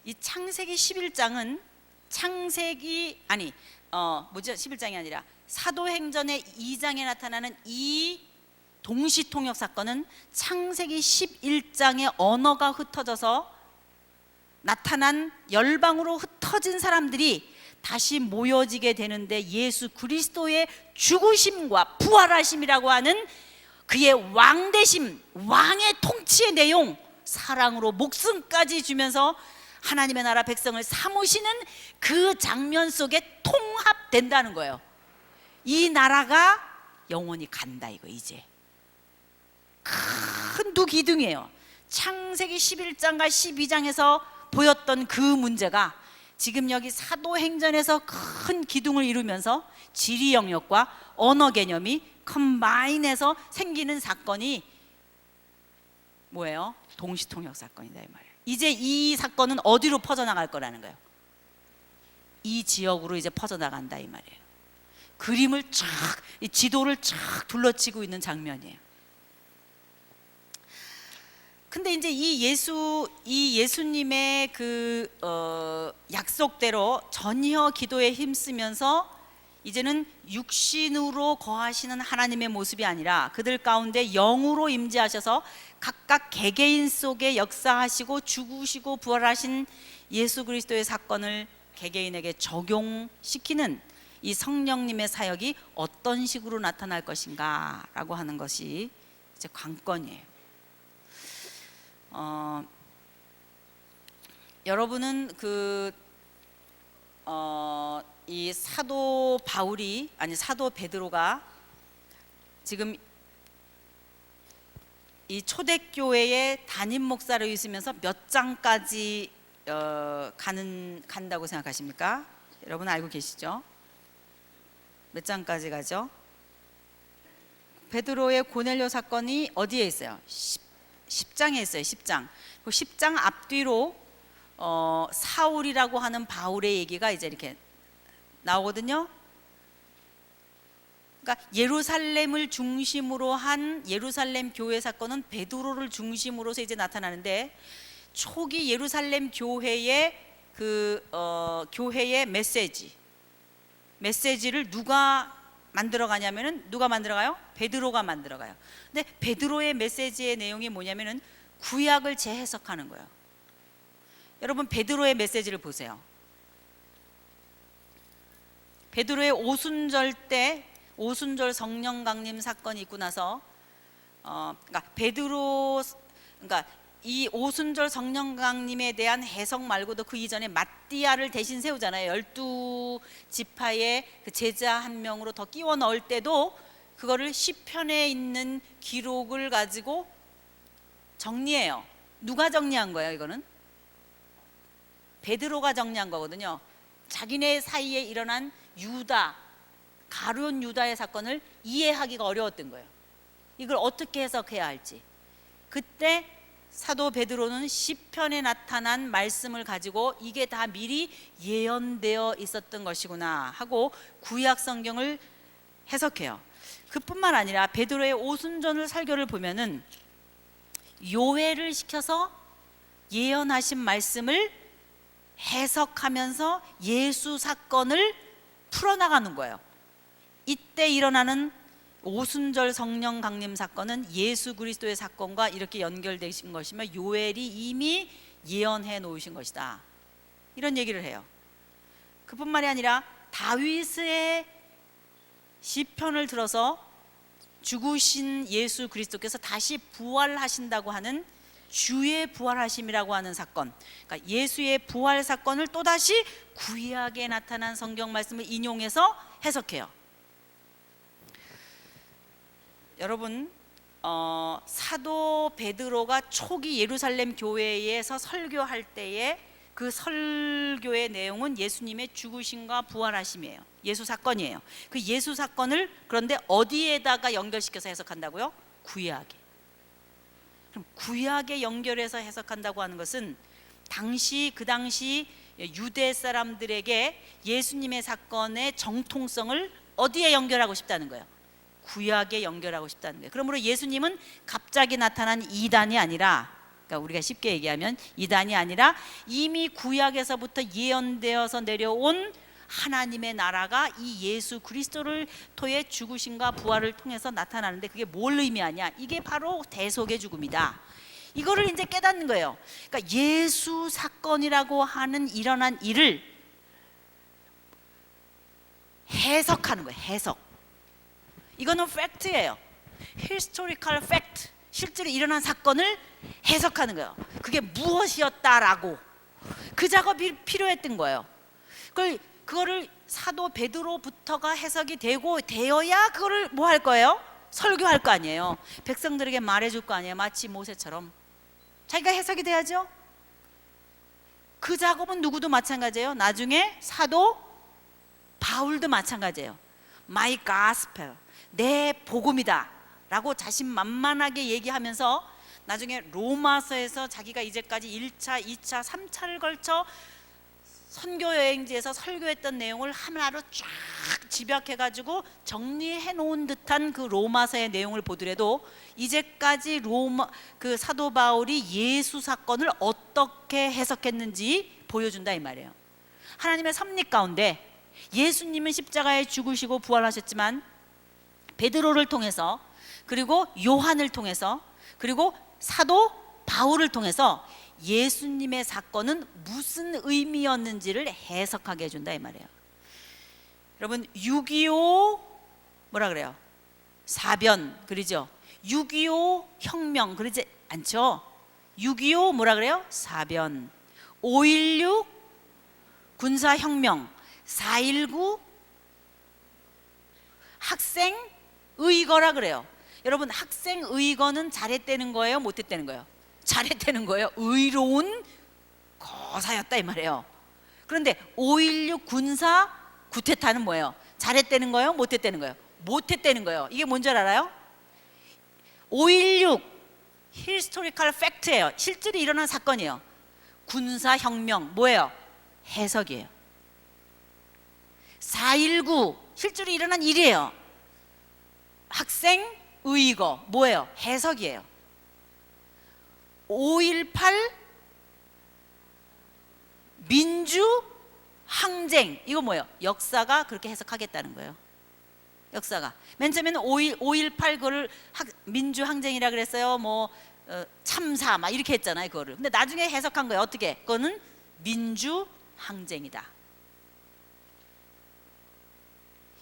이 창세기 11장은 11장이 아니라 사도행전의 2장에 나타나는 이 동시통역 사건은 창세기 11장의 언어가 흩어져서 나타난 열방으로 흩어진 사람들이 다시 모여지게 되는데, 예수 그리스도의 죽으심과 부활하심이라고 하는 그의 왕되심, 왕의 통치의 내용, 사랑으로 목숨까지 주면서 하나님의 나라 백성을 삼으시는 그 장면 속에 통합된다는 거예요. 이 나라가 영원히 간다, 이거. 이제 큰 두 기둥이에요. 창세기 11장과 12장에서 보였던 그 문제가 지금 여기 사도행전에서 큰 기둥을 이루면서 지리 영역과 언어 개념이 컴바인해서 생기는 사건이 뭐예요? 동시통역 사건이다, 이 말이에요. 이제 이 사건은 어디로 퍼져나갈 거라는 거예요? 이 지역으로 이제 퍼져나간다, 이 말이에요. 그림을 쫙, 이 지도를 쫙 둘러치고 있는 장면이에요. 근데 이제 이 예수님의 그 약속대로 전혀 기도에 힘쓰면서 이제는 육신으로 거하시는 하나님의 모습이 아니라 그들 가운데 영으로 임재하셔서 각각 개개인 속에 역사하시고 죽으시고 부활하신 예수 그리스도의 사건을 개개인에게 적용시키는 이 성령님의 사역이 어떤 식으로 나타날 것인가 라고 하는 것이 이제 관건이에요. 여러분은 이 사도 바울이, 아니 사도 베드로가 지금 이 초대교회의 담임 목사로 있으면서 몇 장까지 간다고 생각하십니까? 여러분 알고 계시죠? 몇 장까지 가죠? 베드로의 고넬료 사건이 어디에 있어요? 10장에 있어요. 10장. 그 10장 앞뒤로 사울이라고 하는 바울의 얘기가 이제 이렇게 나오거든요. 그러니까 예루살렘을 중심으로 한 예루살렘 교회 사건은 베드로를 중심으로서 이제 나타나는데, 초기 예루살렘 교회의 교회의 메시지를 누가 만들어가냐면은, 누가 만들어가요? 베드로가 만들어가요. 근데 베드로의 메시지의 내용이 뭐냐면은 구약을 재해석하는 거예요. 여러분 베드로의 메시지를 보세요. 베드로의 오순절 때, 오순절 성령 강림 사건이 있고 나서 그러니까 이 오순절 성령 강림에 대한 해석 말고도 그 이전에 마띠아를 대신 세우잖아요. 12지파의 그 제자 한 명으로 더 끼워 넣을 때도 그거를 시편에 있는 기록을 가지고 정리해요. 누가 정리한 거예요? 이거는 베드로가 정리한 거거든요. 자기네 사이에 일어난 가룟 유다의 사건을 이해하기가 어려웠던 거예요. 이걸 어떻게 해석해야 할지. 그때 사도 베드로는 시편에 나타난 말씀을 가지고 이게 다 미리 예언되어 있었던 것이구나 하고 구약 성경을 해석해요. 그뿐만 아니라 베드로의 오순절 설교를 보면은 요해를 시켜서 예언하신 말씀을 해석하면서 예수 사건을 풀어나가는 거예요. 이때 일어나는 오순절 성령 강림 사건은 예수 그리스도의 사건과 이렇게 연결되신 것이며 요엘이 이미 예언해 놓으신 것이다, 이런 얘기를 해요. 그뿐만이 아니라 다윗의 시편을 들어서 죽으신 예수 그리스도께서 다시 부활하신다고 하는 주의 부활하심이라고 하는 사건, 그러니까 예수의 부활 사건을 또다시 구약에 나타난 성경 말씀을 인용해서 해석해요. 여러분 사도 베드로가 초기 예루살렘 교회에서 설교할 때에 그 설교의 내용은 예수님의 죽으심과 부활하심이에요. 예수 사건이에요. 그 예수 사건을 그런데 어디에다가 연결시켜서 해석한다고요? 구약에. 그럼 구약에 연결해서 해석한다고 하는 것은 그 당시 유대 사람들에게 예수님의 사건의 정통성을 어디에 연결하고 싶다는 거예요? 구약에 연결하고 싶다는 거예요. 그러므로 예수님은 갑자기 나타난 이단이 아니라 그러니까 우리가 쉽게 얘기하면 이단이 아니라 이미 구약에서부터 예언되어서 내려온 하나님의 나라가 이 예수 그리스도를 통해 죽으심과 부활을 통해서 나타나는데, 그게 뭘 의미하냐? 이게 바로 대속의 죽음이다. 이거를 이제 깨닫는 거예요. 그러니까 예수 사건이라고 하는 일어난 일을 해석하는 거예요. 해석. 이거는 팩트예요. historical fact. 실제로 일어난 사건을 해석하는 거예요. 그게 무엇이었다라고. 그 작업이 필요했던 거예요. 그거를 사도 베드로부터가 해석이 되어야 그거를 뭐 할 거예요? 설교할 거 아니에요. 백성들에게 말해줄 거 아니에요. 마치 모세처럼 자기가 해석이 돼야죠. 그 작업은 누구도 마찬가지예요. 나중에 사도 바울도 마찬가지예요. My gospel, 내 복음이다 라고 자신만만하게 얘기하면서 나중에 로마서에서 자기가 이제까지 1차, 2차, 3차를 걸쳐 선교 여행지에서 설교했던 내용을 하나로 쫙 집약해가지고 정리해 놓은 듯한 그 로마서의 내용을 보더라도 이제까지 그 사도 바울이 예수 사건을 어떻게 해석했는지 보여준다 이 말이에요. 하나님의 섭리 가운데 예수님은 십자가에 죽으시고 부활하셨지만 베드로를 통해서, 그리고 요한을 통해서, 그리고 사도 바울을 통해서 예수님의 사건은 무슨 의미였는지를 해석하게 해준다 이 말이에요. 여러분 6.25 뭐라 그래요? 사변 그러죠? 6.25 혁명 그러지 않죠? 6.25 뭐라 그래요? 사변. 5.16 군사혁명. 4.19 학생의거라 그래요. 여러분 학생의거는 잘했다는 거예요? 못했다는 거예요? 잘했다는 거예요. 의로운 거사였다 이 말이에요. 그런데 5.16 군사 구테타는 뭐예요? 잘했다는 거예요? 못했다는 거예요? 못했다는 거예요. 이게 뭔지 알아요? 5.16 히스토리컬 팩트예요. 실제로 일어난 사건이에요. 군사혁명 뭐예요? 해석이에요. 4.19 실제로 일어난 일이에요. 학생의거 뭐예요? 해석이에요. 5.18 민주항쟁 이거 뭐예요? 역사가 그렇게 해석하겠다는 거예요. 역사가 맨 처음에는 5.18 그거를 민주항쟁이라 그랬어요. 참사 막 이렇게 했잖아요. 그거를. 근데 나중에 해석한 거예요. 어떻게? 그거는 민주항쟁이다.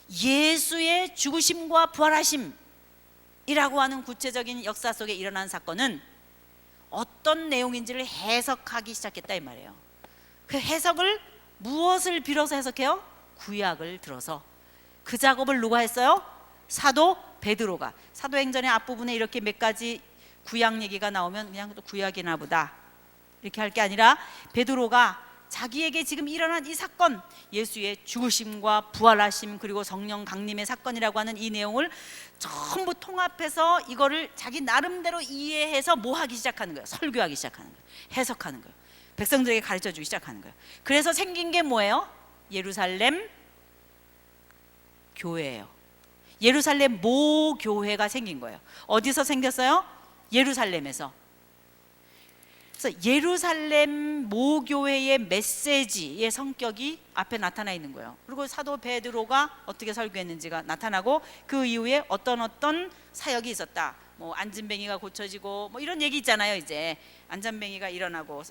예수의 죽으심과 부활하심이라고 하는 구체적인 역사 속에 일어난 사건은 어떤 내용인지를 해석하기 시작했다 이 말이에요. 그 해석을 무엇을 빌어서 해석해요? 구약을 들어서. 그 작업을 누가 했어요? 사도 베드로가. 사도행전의 앞부분에 이렇게 몇 가지 구약 얘기가 나오면 그냥 또 구약이나 보다 이렇게 할 게 아니라 베드로가 자기에게 지금 일어난 이 사건, 예수의 죽으심과 부활하심 그리고 성령 강림의 사건이라고 하는 이 내용을 전부 통합해서 이거를 자기 나름대로 이해해서 뭐 하기 시작하는 거예요? 설교하기 시작하는 거예요. 해석하는 거예요. 백성들에게 가르쳐주기 시작하는 거예요. 그래서 생긴 게 뭐예요? 예루살렘 교회예요. 예루살렘 모교회가 생긴 거예요. 어디서 생겼어요? 예루살렘에서. 그래서 예루살렘 모교회의 메시지의 성격이 앞에 나타나 있는 거예요. 그리고 사도 베드로가 어떻게 설교했는지가 나타나고 그 이후에 어떤 사역이 있었다. 안진뱅이가 고쳐지고 이런 얘기 있잖아요. 이제 안전뱅이가 일어나고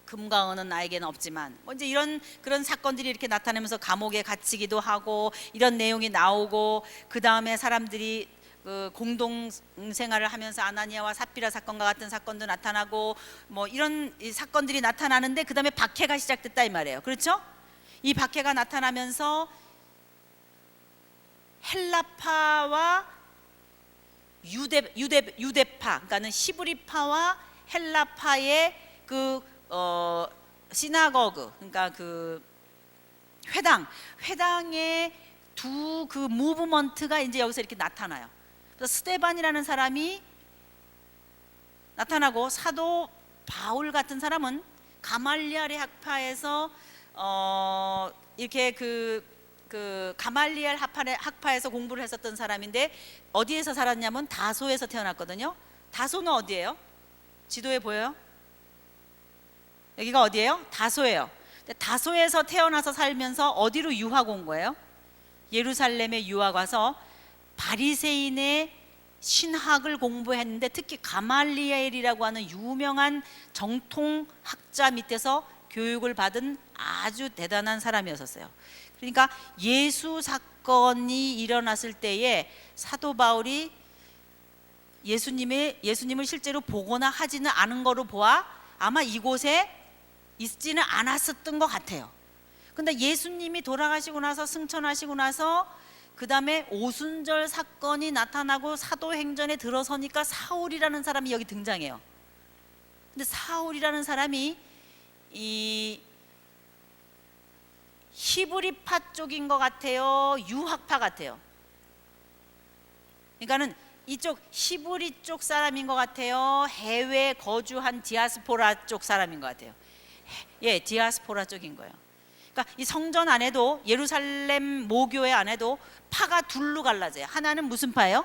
금과 은은 나에게는 없지만 이제 이런 그런 사건들이 이렇게 나타나면서 감옥에 gat히기도 하고 이런 내용이 나오고, 그 다음에 사람들이 그 공동 생활을 하면서 아나니아와 삽비라 사건과 같은 사건도 나타나고 이런 사건들이 나타나는데 그 다음에 박해가 시작됐다 이 말이에요. 그렇죠? 이 박해가 나타나면서 헬라파와 유대파, 그러니까는 히브리파와 헬라파의 시나거그, 그러니까 그 회당의 두 그 무브먼트가 이제 여기서 이렇게 나타나요. 그래서 스데반이라는 사람이 나타나고, 사도 바울 같은 사람은 가말리엘의 학파에서 이렇게 그 가말리엘 학파에서 공부를 했었던 사람인데 어디에서 살았냐면 다소에서 태어났거든요. 다소는 어디예요? 지도에 보여요? 여기가 어디예요? 다소예요. 다소에서 태어나서 살면서 어디로 유학 온 거예요? 예루살렘에 유학 와서 바리새인의 신학을 공부했는데, 특히 가말리엘이라고 하는 유명한 정통 학자 밑에서 교육을 받은 아주 대단한 사람이었어요. 그러니까 예수 사건이 일어났을 때에 사도 바울이 예수님을 실제로 보거나 하지는 않은 거로 보아 아마 이곳에 있지는 않았었던 것 같아요. 근데 예수님이 돌아가시고 나서, 승천하시고 나서 그 다음에 오순절 사건이 나타나고 사도행전에 들어서니까 사울이라는 사람이 여기 등장해요. 근데 사울이라는 사람이 이 히브리파 쪽인 것 같아요, 유학파 같아요. 그러니까는 이쪽 히브리 쪽 사람인 것 같아요, 해외 거주한 디아스포라 쪽 사람인 것 같아요. 예, 디아스포라 쪽인 거예요. 그러니까 이 성전 안에도, 예루살렘 모교회 안에도 파가 둘로 갈라져요. 하나는 무슨 파예요?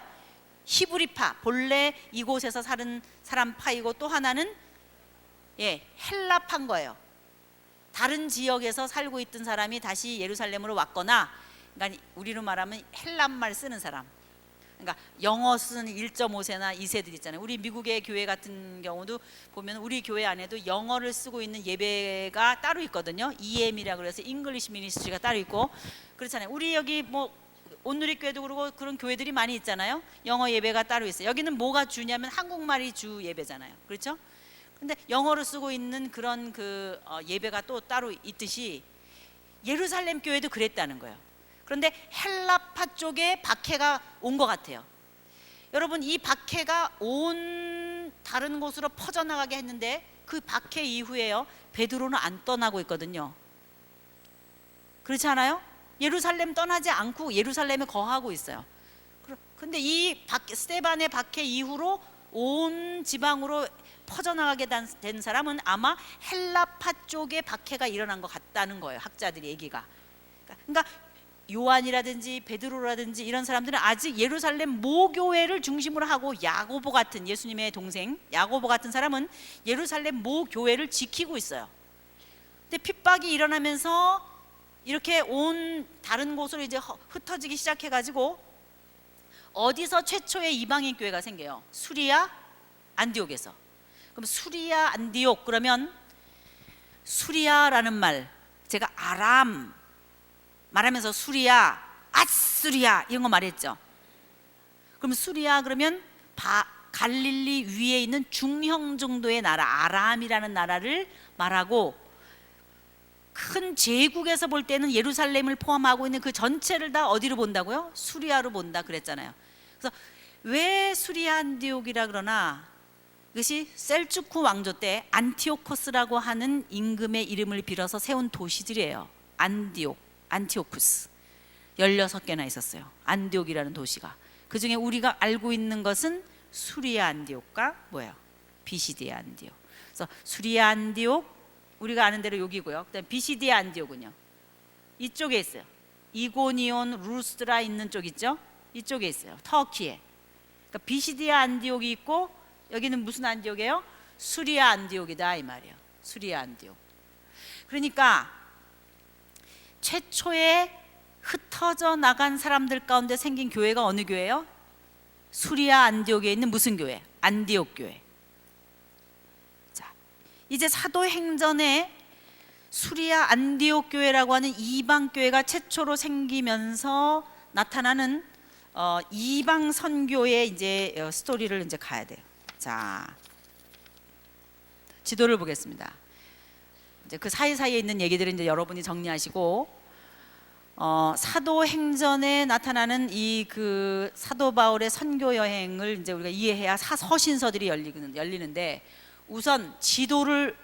히브리파, 본래 이곳에서 사는 사람 파이고, 또 하나는 헬라파인 거예요. 다른 지역에서 살고 있던 사람이 다시 예루살렘으로 왔거나, 그러니까 우리로 말하면 헬란말 쓰는 사람, 그러니까 영어 쓰는 1.5세나 2세들 있잖아요. 우리 미국의 교회 같은 경우도 보면 우리 교회 안에도 영어를 쓰고 있는 예배가 따로 있거든요. EM이라고 그래서 잉글리시 미니스트리가 따로 있고 그렇잖아요. 우리 여기 뭐 온누리교회도 그러고 그런 교회들이 많이 있잖아요. 영어 예배가 따로 있어요. 여기는 뭐가 주냐면 한국말이 주 예배잖아요. 그렇죠? 근데 영어로 쓰고 있는 그런 예배가 또 따로 있듯이 예루살렘 교회도 그랬다는 거예요. 그런데 헬라파 쪽에 박해가 온 것 같아요. 여러분, 이 박해가 온 다른 곳으로 퍼져나가게 했는데 그 박해 이후에요, 베드로는 안 떠나고 있거든요. 그렇지 않아요? 예루살렘 떠나지 않고 예루살렘에 거하고 있어요. 그런데 이 스데반의 박해 이후로 온 지방으로 퍼져나가게 된 사람은 아마 헬라파 쪽에 박해가 일어난 것 같다는 거예요, 학자들의 얘기가. 그러니까 요한이라든지 베드로라든지 이런 사람들은 아직 예루살렘 모교회를 중심으로 하고, 야고보 같은, 예수님의 동생 야고보 같은 사람은 예루살렘 모교회를 지키고 있어요. 근데 핍박이 일어나면서 이렇게 온 다른 곳으로 이제 흩어지기 시작해가지고 어디서 최초의 이방인 교회가 생겨요? 수리아 안디옥에서. 그럼 수리아 안디옥, 그러면 수리아라는 말, 제가 아람 말하면서 수리아, 아수리아 이런 거 말했죠. 그럼 수리아 그러면 갈릴리 위에 있는 중형 정도의 나라, 아람이라는 나라를 말하고, 큰 제국에서 볼 때는 예루살렘을 포함하고 있는 그 전체를 다 어디로 본다고요? 수리아로 본다 그랬잖아요. 그래서 왜 수리아 안디옥이라 그러나, 이것이 셀주크 왕조 때 안티오코스라고 하는 임금의 이름을 빌어서 세운 도시들이에요. 안티오쿠스 16개나 있었어요. 안디옥이라는 도시가. 그 중에 우리가 알고 있는 것은 수리아 안디옥과 뭐예요? 비시디아 안디옥. 그래서 수리아 안디옥 우리가 아는 대로 여기고요. 그다음 비시디아 안디옥은요, 이쪽에 있어요. 이고니온 루스드라 있는 쪽 있죠? 이쪽에 있어요. 터키에. 그러니까 비시디아 안디옥이 있고, 여기는 무슨 안디옥이에요? 수리아 안디옥이다 이 말이에요. 수리아 안디옥. 그러니까 최초에 흩어져 나간 사람들 가운데 생긴 교회가 어느 교회예요? 수리아 안디옥에 있는 무슨 교회? 안디옥 교회. 자, 이제 사도행전에 수리아 안디옥 교회라고 하는 이방 교회가 최초로 생기면서 나타나는 이방 선교의 이제 스토리를 이제 가야 돼요. 자, 지도를 보겠습니다. 이제 그 사이사이에 있는 얘기들은 이제 여러분이 정리하시고, 사도행전에 나타나는 이 그 사도 바울의 선교 여행을 이제 우리가 이해해야 서신서들이 열리는데, 우선 지도를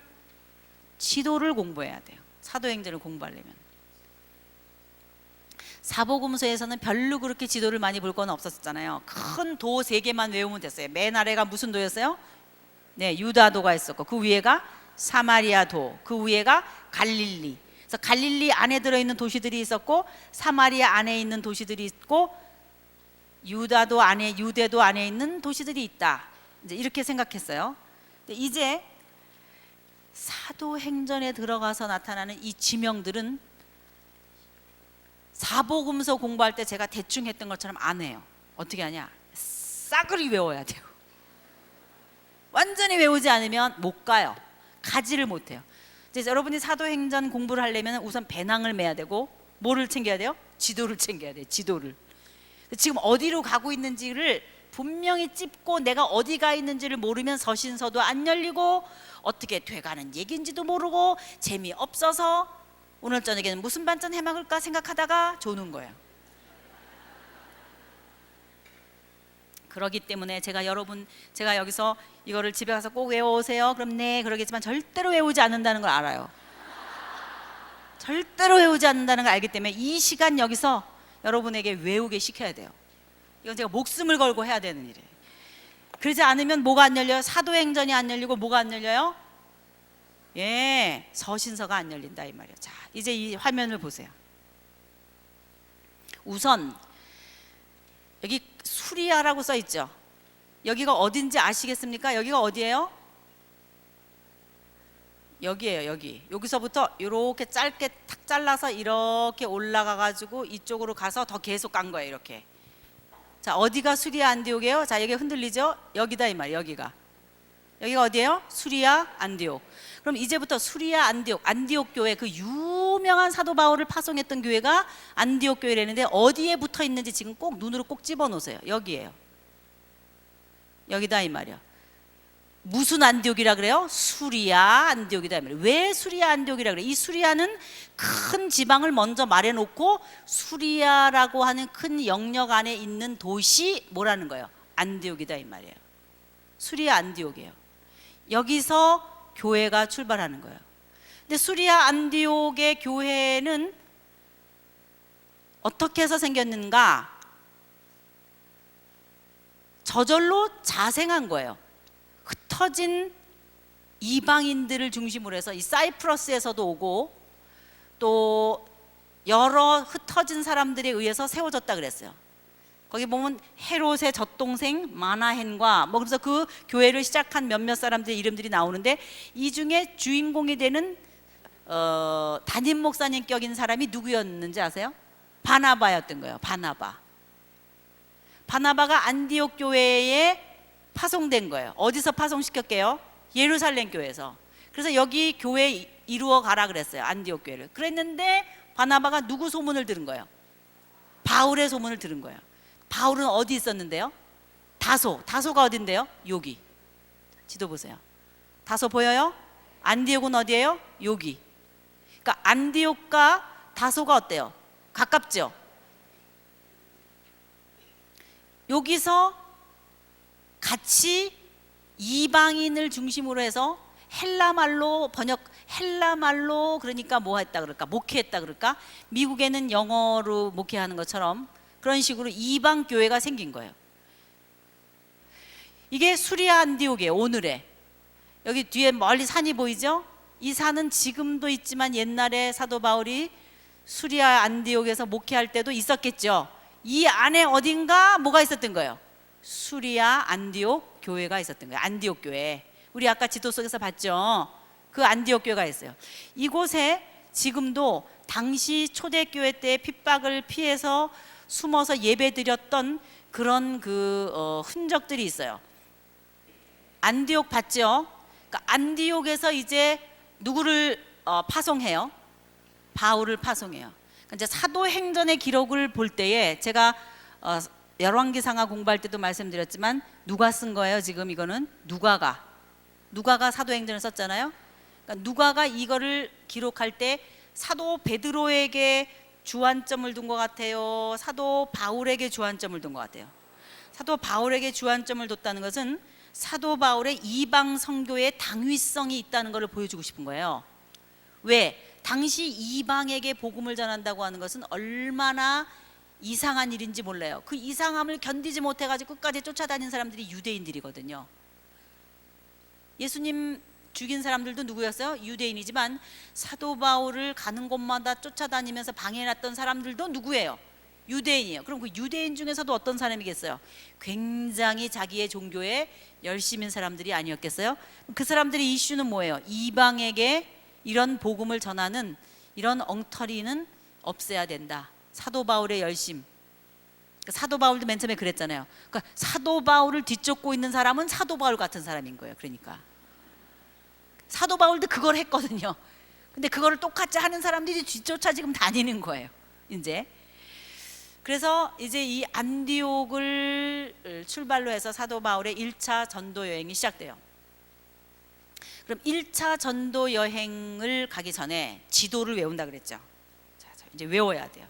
공부해야 돼요. 사도행전을 공부하려면. 사복음서에서는 별로 그렇게 지도를 많이 볼 건 없었잖아요. 큰 도 3개만 외우면 됐어요. 맨 아래가 무슨 도였어요? 네, 유다도가 있었고, 그 위에가 사마리아도, 그 위에가 갈릴리. 그래서 갈릴리 안에 들어있는 도시들이 있었고, 사마리아 안에 있는 도시들이 있고, 유대도 안에 있는 도시들이 있다. 이제 이렇게 생각했어요. 이제 사도행전에 들어가서 나타나는 이 지명들은 사복음서 공부할 때 제가 대충 했던 것처럼 안 해요. 어떻게 하냐? 싸그리 외워야 돼요. 완전히 외우지 않으면 못 가요. 가지를 못해요. 이제 여러분이 사도행전 공부를 하려면 우선 배낭을 매야 되고, 뭐를 챙겨야 돼요? 지도를 챙겨야 돼요. 지도를. 지금 어디로 가고 있는지를 분명히 찝고, 내가 어디 가 있는지를 모르면 서신서도 안 열리고 어떻게 돼가는 얘기인지도 모르고 재미없어서 오늘 저녁에는 무슨 반찬 해 먹을까 생각하다가 조는 거예요. 그러기 때문에 제가 여기서 이거를 집에 가서 꼭 외워오세요, 그럼 네 그러겠지만 절대로 외우지 않는다는 걸 알아요. 절대로 외우지 않는다는 걸 알기 때문에 이 시간 여기서 여러분에게 외우게 시켜야 돼요. 이건 제가 목숨을 걸고 해야 되는 일이에요. 그러지 않으면 뭐가 안 열려요? 사도행전이 안 열리고 뭐가 안 열려요? 예, 서신서가 안 열린다 이 말이에요. 자, 이제 이 화면을 보세요. 우선 여기 수리아라고 써 있죠. 여기가 어딘지 아시겠습니까? 여기가 어디예요? 여기예요. 여기서부터 이렇게 짧게 탁 잘라서 이렇게 올라가 가지고 이쪽으로 가서 더 계속 간 거예요. 이렇게. 자, 어디가 수리아 안디옥이에요? 자, 여기 흔들리죠? 여기다 이 말이에요. 여기가 어디예요? 수리아 안디옥. 그럼 이제부터 수리아 안디옥 교회, 그 유명한 사도 바울을 파송했던 교회가 안디옥 교회라는데 어디에 붙어 있는지 지금 꼭 눈으로 꼭 집어 놓으세요. 여기예요. 여기다 이 말이야. 무슨 안디옥이라 그래요? 수리아 안디옥이다 이 말이에요. 왜 수리아 안디옥이라 그래요? 이 수리아는 큰 지방을 먼저 말해 놓고 수리아라고 하는 큰 영역 안에 있는 도시 뭐라는 거예요? 안디옥이다 이 말이에요. 수리아 안디옥이에요. 여기서 교회가 출발하는 거예요. 근데 수리아 안디옥의 교회는 어떻게 해서 생겼는가? 저절로 자생한 거예요. 흩어진 이방인들을 중심으로 해서 이 사이프러스에서도 오고 또 여러 흩어진 사람들에 의해서 세워졌다 그랬어요. 거기 보면 헤롯의 젖동생 마나헨과 뭐 그래서 그 교회를 시작한 몇몇 사람들의 이름들이 나오는데 이 중에 주인공이 되는 담임 목사님 격인 사람이 누구였는지 아세요? 바나바였던 거예요. 바나바가 안디옥 교회에 파송된 거예요. 어디서 파송시켰게요? 예루살렘 교회에서. 그래서 여기 교회 이루어 가라 그랬어요. 안디옥 교회를. 그랬는데 바나바가 누구 소문을 들은 거예요? 바울의 소문을 들은 거예요. 바울은 어디 있었는데요? 다소가 어딘데요? 여기. 지도 보세요. 다소 보여요? 안디옥은 어디예요? 여기. 그러니까 안디옥과 다소가 어때요? 가깝죠? 여기서 같이 이방인을 중심으로 해서 헬라말로 그러니까 뭐 했다 그럴까? 목회했다 그럴까? 미국에는 영어로 목회하는 것처럼 그런 식으로 이방 교회가 생긴 거예요. 이게 수리아 안디옥이에요. 오늘의 여기 뒤에 멀리 산이 보이죠? 이 산은 지금도 있지만 옛날에 사도 바울이 수리아 안디옥에서 목회할 때도 있었겠죠. 이 안에 어딘가 뭐가 있었던 거예요? 수리아 안디옥 교회가 있었던 거예요. 안디옥 교회. 우리 아까 지도 속에서 봤죠? 그 안디옥 교회가 있어요. 이곳에 지금도 당시 초대교회 때 핍박을 피해서 숨어서 예배드렸던 그런 흔적들이 있어요. 안디옥 봤죠? 그러니까 안디옥에서 이제 누구를 파송해요? 바울을 파송해요. 그러니까 이제 사도행전의 기록을 볼 때에 제가 열왕기상하 공부할 때도 말씀드렸지만 누가 쓴 거예요? 지금 이거는 누가가 사도행전을 썼잖아요. 그러니까 누가가 이거를 기록할 때 사도 베드로에게 주안점을 둔 것 같아요? 사도 바울에게 주안점을 둔 것 같아요? 사도 바울에게 주안점을 뒀다는 것은 사도 바울의 이방 선교의 당위성이 있다는 것을 보여주고 싶은 거예요. 왜? 당시 이방에게 복음을 전한다고 하는 것은 얼마나 이상한 일인지 몰라요. 그 이상함을 견디지 못해가지고 끝까지 쫓아다닌 사람들이 유대인들이거든요. 예수님 죽인 사람들도 누구였어요? 유대인이지만 사도 바울을 가는 곳마다 쫓아다니면서 방해해놨던 사람들도 누구예요? 유대인이에요. 그럼 그 유대인 중에서도 어떤 사람이겠어요? 굉장히 자기의 종교에 열심인 사람들이 아니었겠어요? 그 사람들의 이슈는 뭐예요? 이방에게 이런 복음을 전하는 이런 엉터리는 없애야 된다. 사도 바울의 열심. 사도 바울도 맨 처음에 그랬잖아요. 그러니까 사도 바울을 뒤쫓고 있는 사람은 사도 바울 같은 사람인 거예요. 그러니까 사도 바울도 그걸 했거든요. 근데 그거를 똑같이 하는 사람들이 뒤쫓아 지금 다니는 거예요. 이제 그래서 이제 이 안디옥을 출발로 해서 사도 바울의 1차 전도 여행이 시작돼요. 그럼 1차 전도 여행을 가기 전에 지도를 외운다 그랬죠. 자, 이제 외워야 돼요.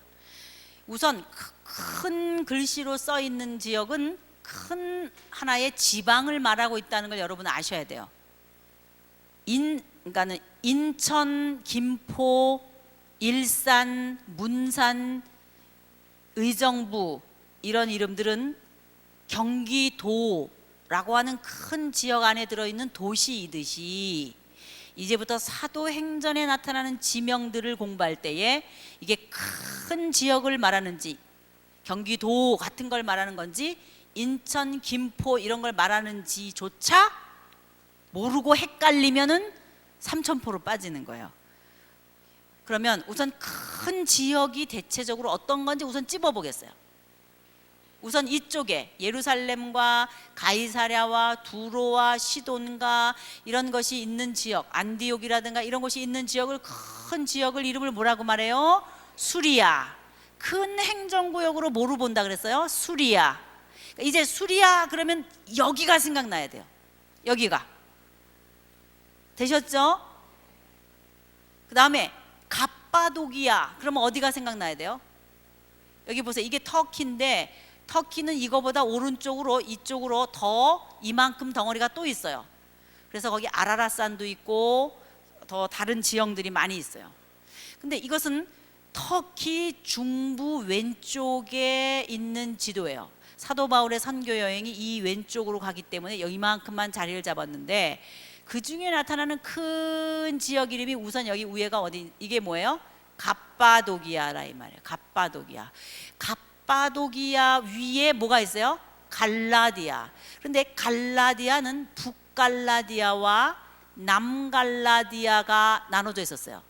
우선 큰 글씨로 써 있는 지역은 큰 하나의 지방을 말하고 있다는 걸 여러분 아셔야 돼요. 그러니까는 인천, 김포, 일산, 문산, 의정부 이런 이름들은 경기도라고 하는 큰 지역 안에 들어있는 도시이듯이 이제부터 사도행전에 나타나는 지명들을 공부할 때에 이게 큰 지역을 말하는지 경기도 같은 걸 말하는 건지 인천, 김포 이런 걸 말하는지조차 모르고 헷갈리면은 삼천포로 빠지는 거예요. 그러면 우선 큰 지역이 대체적으로 어떤 건지 우선 찝어보겠어요. 우선 이쪽에 예루살렘과 가이사랴와 두로와 시돈과 이런 것이 있는 지역, 안디옥이라든가 이런 곳이 있는 지역을 큰 지역을 이름을 뭐라고 말해요? 수리아. 큰 행정구역으로 뭐로 본다 그랬어요? 수리아. 이제 수리아 그러면 여기가 생각나야 돼요. 여기가 되셨죠? 그 다음에 갑바도기아 그러면 어디가 생각나야 돼요? 여기 보세요. 이게 터키인데 터키는 이거보다 오른쪽으로 이쪽으로 더 이만큼 덩어리가 또 있어요. 그래서 거기 아라라산도 있고 더 다른 지형들이 많이 있어요. 근데 이것은 터키 중부 왼쪽에 있는 지도예요. 사도 바울의 선교 여행이 이 왼쪽으로 가기 때문에 이만큼만 자리를 잡았는데 그 중에 나타나는 큰 지역 이름이 우선 여기 위에가 어디, 이게 뭐예요? 갑바도기아라 이 말이에요. 갑바도기아. 갑바도기아 위에 뭐가 있어요? 갈라디아. 그런데 갈라디아는 북갈라디아와 남갈라디아가 나눠져 있었어요.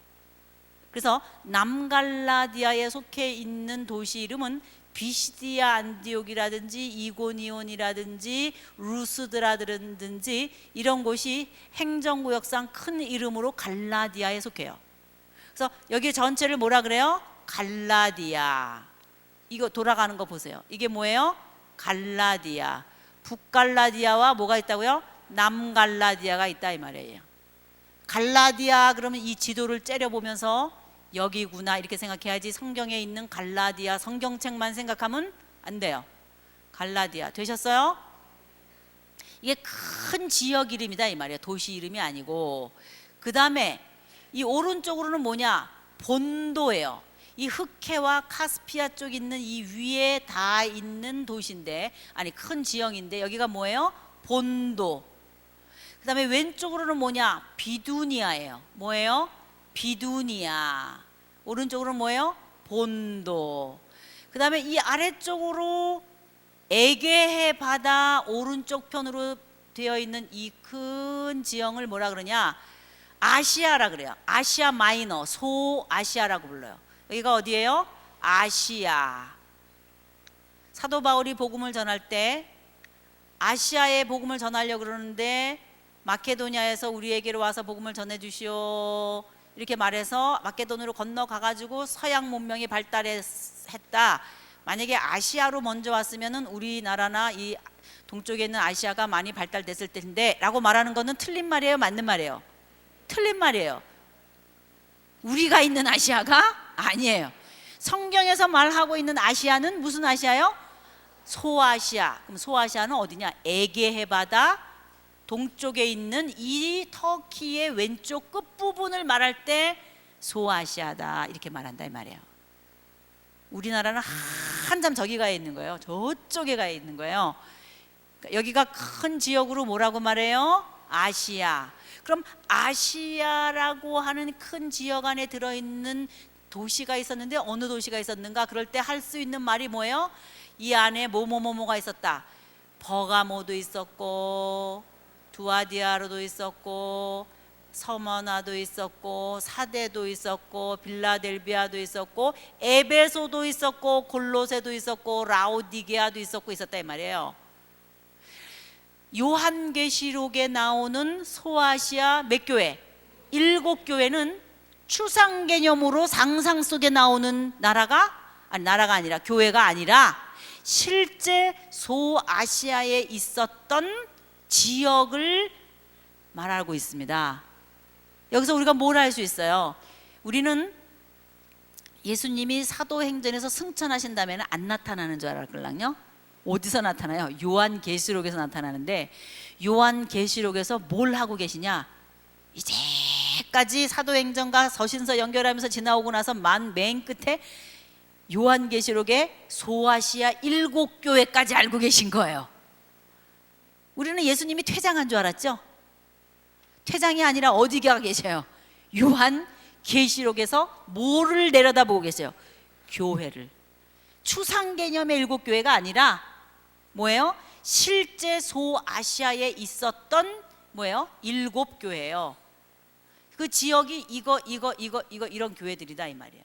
그래서 남갈라디아에 속해 있는 도시 이름은 비시디아 안디옥이라든지 이고니온이라든지 루스드라든지 이런 곳이 행정구역상 큰 이름으로 갈라디아에 속해요. 그래서 여기 전체를 뭐라 그래요? 갈라디아. 이거 돌아가는 거 보세요. 이게 뭐예요? 갈라디아. 북갈라디아와 뭐가 있다고요? 남갈라디아가 있다 이 말이에요. 갈라디아 그러면 이 지도를 째려보면서 여기구나 이렇게 생각해야지 성경에 있는 갈라디아 성경책만 생각하면 안 돼요. 갈라디아 되셨어요? 이게 큰 지역 이름이다 이 말이에요. 도시 이름이 아니고. 그 다음에 이 오른쪽으로는 뭐냐? 본도예요. 이 흑해와 카스피아 쪽 있는 이 위에 다 있는 도시인데 아니 큰 지형인데 여기가 뭐예요? 본도. 그 다음에 왼쪽으로는 뭐냐? 비두니아예요. 뭐예요? 비두니아. 오른쪽으로는 뭐예요? 본도. 그 다음에 이 아래쪽으로 에게해 바다 오른쪽 편으로 되어 있는 이 큰 지형을 뭐라 그러냐? 아시아라 그래요. 아시아 마이너, 소아시아라고 불러요. 여기가 어디예요? 아시아. 사도 바울이 복음을 전할 때 아시아에 복음을 전하려고 그러는데 마케도니아에서 우리에게로 와서 복음을 전해 주시오 이렇게 말해서 마케도니아로 건너가 가지고 서양 문명이 발달했다. 만약에 아시아로 먼저 왔으면은 우리나라나 이 동쪽에 있는 아시아가 많이 발달됐을 텐데 라고 말하는 거는 틀린 말이에요? 맞는 말이에요? 틀린 말이에요. 우리가 있는 아시아가 아니에요. 성경에서 말하고 있는 아시아는 무슨 아시아요? 소아시아. 그럼 소아시아는 어디냐? 에게해 바다 동쪽에 있는 이 터키의 왼쪽 끝부분을 말할 때 소아시아다 이렇게 말한다 이 말이에요. 우리나라는 한참 저기 가 있는 거예요. 저쪽에 가 있는 거예요. 여기가 큰 지역으로 뭐라고 말해요? 아시아. 그럼 아시아라고 하는 큰 지역 안에 들어있는 도시가 있었는데 어느 도시가 있었는가? 그럴 때 할 수 있는 말이 뭐예요? 이 안에 뭐뭐뭐뭐가 있었다. 버가모도 있었고 두아디아로도 있었고 서머나도 있었고 사데도 있었고 빌라델비아도 있었고 에베소도 있었고 골로새도 있었고 라오디게아도 있었고 있었다 이 말이에요. 요한계시록에 나오는 소아시아 몇 교회? 7교회는 추상 개념으로 상상 속에 나오는 나라가 아니라 교회가 아니라 실제 소아시아에 있었던 지역을 말하고 있습니다. 여기서 우리가 뭘 알 수 있어요? 우리는 예수님이 사도행전에서 승천하신 다음에는 안 나타나는 줄 알았걸랑요. 어디서 나타나요? 요한계시록에서 나타나는데, 요한계시록에서 뭘 하고 계시냐? 이제까지 사도행전과 서신서 연결하면서 지나오고 나서 맨 끝에 요한계시록의 소아시아 7교회까지 알고 계신 거예요. 우리는 예수님이 퇴장한 줄 알았죠? 퇴장이 아니라 어디 가 계셔요? 요한계시록에서 뭐를 내려다보고 계세요? 교회를. 추상 개념의 7교회가 아니라 뭐예요? 실제 소아시아에 있었던 뭐예요? 7교회예요. 그 지역이 이거 이런 교회들이다 이 말이에요.